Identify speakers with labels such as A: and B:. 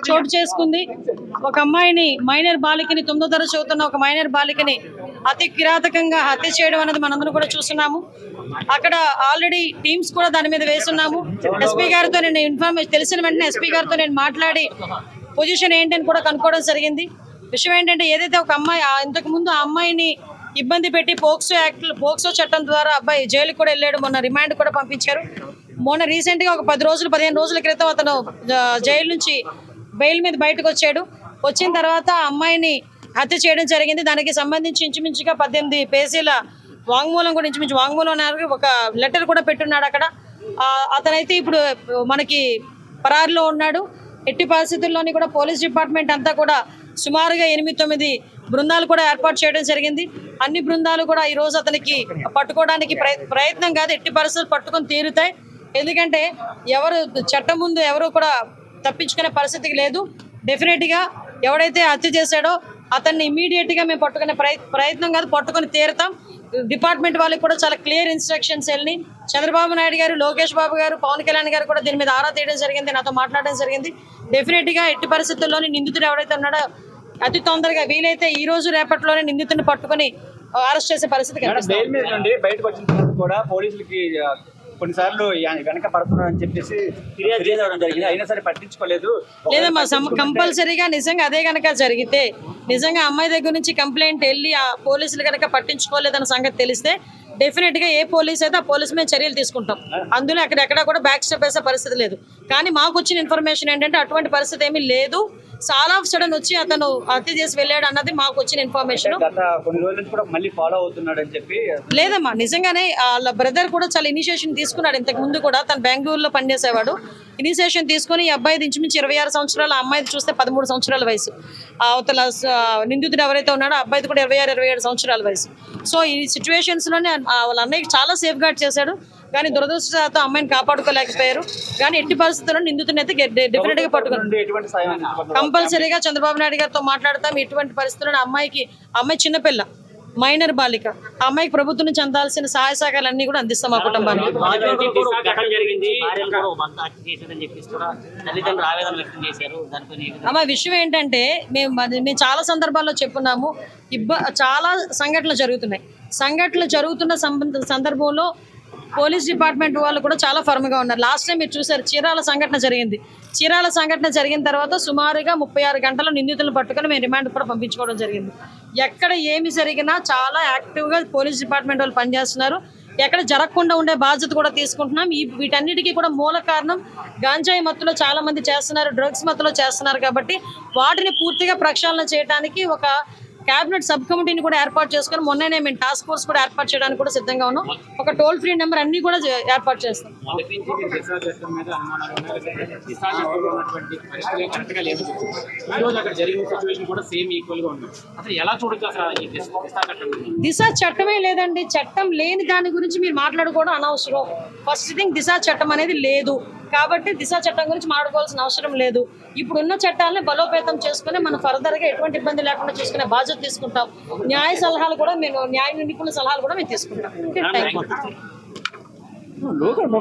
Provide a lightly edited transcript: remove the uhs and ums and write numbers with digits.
A: చోటు చేసుకుంది. ఒక అమ్మాయిని మైనర్ బాలికని 9వ తరగతి చదువుతున్న ఒక మైనర్ బాలికని అతి కిరాతకంగా హత్య చేయడం అనేది మనందరం కూడా చూస్తున్నాము. అక్కడ ఆల్రెడీ టీమ్స్ కూడా దాని మీద వేస్తున్నాము. ఎస్పీ గారితో నేను ఇన్ఫర్మేషన్ తెలిసిన వెంటనే ఎస్పీ గారితో నేను మాట్లాడి పొజిషన్ ఏంటని కూడా కనుక్కోవడం జరిగింది. విషయం ఏంటంటే ఏదైతే ఒక అమ్మాయి ఇంతకు ముందు ఆ అమ్మాయిని ఇబ్బంది పెట్టి పోక్సో చట్టం ద్వారా అబ్బాయి జైలుకి కూడా వెళ్ళాడు. మొన్న రిమాండ్ కూడా పంపించారు. మొన్న రీసెంట్ గా ఒక 15 రోజుల క్రితం అతను జైలు నుంచి బెయిల్ మీద బయటకు వచ్చాడు. వచ్చిన తర్వాత అమ్మాయిని హత్య చేయడం జరిగింది. దానికి సంబంధించి ఇంచుమించుగా 18 పేజీల వాంగ్మూలం కూడా వాంగ్మూలం ఒక లెటర్ కూడా పెట్టున్నాడు అక్కడ. అతనైతే ఇప్పుడు మనకి పరారులో ఉన్నాడు. ఎట్టి పరిస్థితుల్లోని కూడా పోలీస్ డిపార్ట్మెంట్ అంతా కూడా సుమారుగా 8-9 బృందాలు కూడా ఏర్పాటు చేయడం జరిగింది. అన్ని బృందాలు కూడా ఈ రోజు అతనికి పట్టుకోవడానికి ప్రయత్నం కాదు, ఎట్టి పరిస్థితులు పట్టుకొని తీరుతాయి. ఎందుకంటే చట్టం ముందు ఎవరు కూడా తప్పించుకునే పరిస్థితికి లేదు. డెఫినెట్ గా ఎవడైతే హత్య చేశాడో అతన్ని ఇమీడియట్ గా మేము పట్టుకునే ప్రయత్నం కాదు, పట్టుకొని తీరుతాం. డిపార్ట్మెంట్ వాళ్ళకి కూడా చాలా క్లియర్ ఇన్స్ట్రక్షన్స్ వెళ్ళి చంద్రబాబు నాయుడు గారు, లోకేష్ బాబు గారు, పవన్ కళ్యాణ్ గారు కూడా దీని మీద ఆరా తీయడం జరిగింది, నాతో మాట్లాడడం జరిగింది. డెఫినెట్ గా ఎట్టి పరిస్థితుల్లోని నిందితుడు ఎవరైతే ఉన్నాడో అతి తొందరగా వీలైతే ఈ రోజు రేపట్లోనే నిందితుడిని పట్టుకుని అరెస్ట్ చేసే పరిస్థితి
B: కొన్నిసార్లు వెనక పడుతున్నారని చెప్పేసి ఫిర్యాదు చేయడం జరిగింది, అయినా సరే పట్టించుకోలేదు.
A: లేదమ్మా, కంపల్సరీగా నిజంగా అదే కనుక జరిగితే, నిజంగా అమ్మాయి దగ్గర నుంచి కంప్లైంట్ వెళ్ళి ఆ పోలీసులు కనుక పట్టించుకోలేదన్న సంగతి తెలిస్తే డెఫినెట్ గా ఏ పోలీస్ అయితే ఆ పోలీసు మీద చర్యలు తీసుకుంటాం. అందులో ఎక్కడెక్కడ కూడా బ్యాక్ స్టెప్ వేసే పరిస్థితి లేదు. కానీ మాకు వచ్చిన ఇన్ఫర్మేషన్ ఏంటంటే అటువంటి పరిస్థితి ఏమీ లేదు. చాలా ఆఫ్ సడన్ వచ్చి అతను హత్య చేసి వెళ్ళాడు అన్నది మాకు వచ్చిన ఇన్ఫర్మేషన్. లేదమ్మా, నిజంగానే వాళ్ళ బ్రదర్ కూడా చాలా ఇనిషియేషన్ తీసుకున్నాడు. ఇంతకు ముందు కూడా తను బెంగళూరులో పనిచేసేవాడు. ఇనిషియేషన్ తీసుకుని ఈ అబ్బాయి ఇంచుమించి 26 సంవత్సరాలు, ఆ అమ్మాయి చూస్తే 13 సంవత్సరాల వయసు. అవతల నిందితుడు ఎవరైతే ఉన్నాడో ఆ అబ్బాయిది కూడా 26-27 సంవత్సరాల వయసు. సో ఈ సిచ్యువేషన్స్ లోనే వాళ్ళ అన్నయ్యకి చాలా సేఫ్ గార్డ్ చేశాడు. కానీ దురదృష్టవశాత్తు అమ్మాయిని కాపాడుకోలేకపోయారు. కానీ ఎట్టి పరిస్థితుల్లో నిందితుడిని అయితే డెఫినెట్ గా పట్టుకున్నారు. కంపల్సరీగా చంద్రబాబు నాయుడు గారితో మాట్లాడతాం. ఎటువంటి పరిస్థితుల్లో అమ్మాయి చిన్నపిల్ల, మైనర్ బాలిక, ఆ అమ్మాయికి ప్రభుత్వం నుంచి అందాల్సిన సహాయ సహకారాలు అన్ని కూడా అందిస్తాం మా కుటుంబానికి. అమ్మ విషయం ఏంటంటే మేము చాలా సందర్భాల్లో చెప్పున్నాము, చాలా సంఘటనలు జరుగుతున్న సందర్భంలో పోలీస్ డిపార్ట్మెంట్ వాళ్ళు కూడా చాలా ఫర్మ్ గా ఉన్నారు. లాస్ట్ టైం మీరు చూసారు, చీరాల సంఘటన జరిగిన తర్వాత సుమారుగా 36 గంటలు నిందితులను పట్టుకుని మేము రిమాండ్ కూడా పంపించుకోవడం జరిగింది. ఎక్కడ ఏమి జరిగినా చాలా యాక్టివ్ గా పోలీస్ డిపార్ట్మెంట్ వాళ్ళు పనిచేస్తున్నారు. ఎక్కడ జరగకుండా ఉండే బాధ్యత కూడా తీసుకుంటున్నాం. వీటన్నిటికీ కూడా మూల కారణం గాంజాయి మత్తులో చాలా మంది చేస్తున్నారు, డ్రగ్స్ మత్తులో చేస్తున్నారు. కాబట్టి వాటిని పూర్తిగా ప్రక్షాళన చేయడానికి ఒక క్యాబినెట్ సబ్ కమిటీని కూడా ఏర్పాటు చేసుకుని మొన్ననే మేము టాస్క్ ఫోర్స్ కూడా ఏర్పాటు చేయడానికి కూడా సిద్ధంగా ఉన్నాం. ఒక టోల్ ఫ్రీ నెంబర్ అన్ని కూడా ఏర్పాటు చేస్తాం. దిశ చట్టమే లేదండి. చట్టం లేని దాని గురించి మీరు మాట్లాడుకోవడం అనవసరం. ఫస్ట్ థింగ్, దిశ చట్టం అనేది లేదు కాబట్టి దిశ చట్టం గురించి మాట్లాడుకోవాల్సిన అవసరం లేదు. ఇప్పుడున్న చట్టాలని బలోపేతం చేసుకుని మనం ఫర్దర్ గా ఎటువంటి ఇబ్బంది లేకుండా చూసుకునే బాధ్యత తీసుకుంటాం. న్యాయ నిపుణుల సలహాలు కూడా మేము తీసుకుంటాం.